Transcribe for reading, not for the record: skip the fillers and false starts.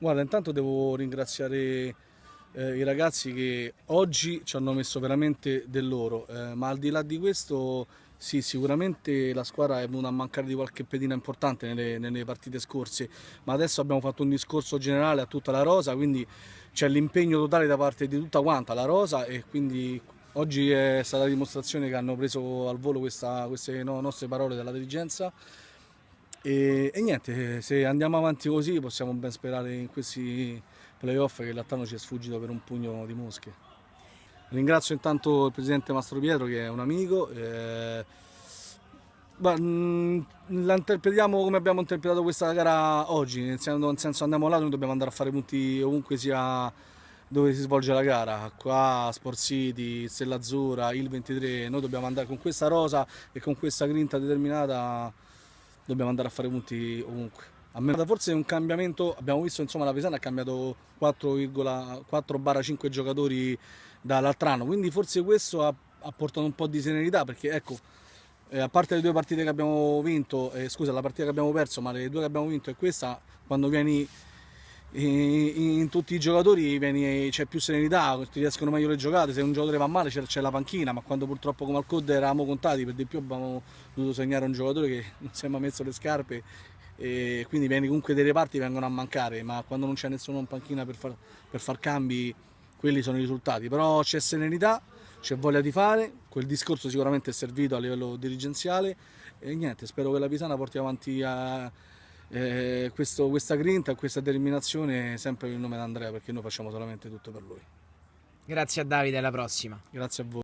Guarda, intanto devo ringraziare i ragazzi che oggi ci hanno messo veramente del loro, ma al di là di questo, sì, sicuramente la squadra è venuta a mancare di qualche pedina importante nelle partite scorse, ma adesso abbiamo fatto un discorso generale a tutta la rosa, quindi c'è l'impegno totale da parte di tutta quanta la rosa e quindi oggi è stata la dimostrazione che hanno preso al volo queste nostre parole della dirigenza e niente, se andiamo avanti così possiamo ben sperare in questi playoff che l'altro anno ci è sfuggito per un pugno di mosche. Ringrazio intanto il presidente Mastro Pietro che è un amico. La interpretiamo come abbiamo interpretato questa gara oggi, nel senso andiamo là, noi dobbiamo andare a fare punti ovunque sia dove si svolge la gara, qua Sport City, Stella Azzurra, il 23, noi dobbiamo andare con questa rosa e con questa grinta determinata, dobbiamo andare a fare punti ovunque. A me forse è un cambiamento, abbiamo visto insomma la Pesana ha cambiato 4,4-5 giocatori dall'altro anno, quindi forse questo ha portato un po' di serenità perché ecco, a parte le due partite che abbiamo vinto, scusa, la partita che abbiamo perso, ma le due che abbiamo vinto e questa, quando vieni in tutti i giocatori c'è più serenità, ti riescono meglio le giocate, se un giocatore va male c'è la panchina, ma quando purtroppo come al COD eravamo contati, per di più abbiamo dovuto segnare un giocatore che non si è mai messo le scarpe e quindi comunque dei reparti vengono a mancare, ma quando non c'è nessuno in panchina per far cambi, quelli sono i risultati. Però c'è serenità, c'è voglia di fare, quel discorso sicuramente è servito a livello dirigenziale e niente, spero che la Pisana porti avanti questa grinta e questa determinazione sempre in nome di Andrea perché noi facciamo solamente tutto per lui. Grazie a Davide, alla prossima. Grazie a voi.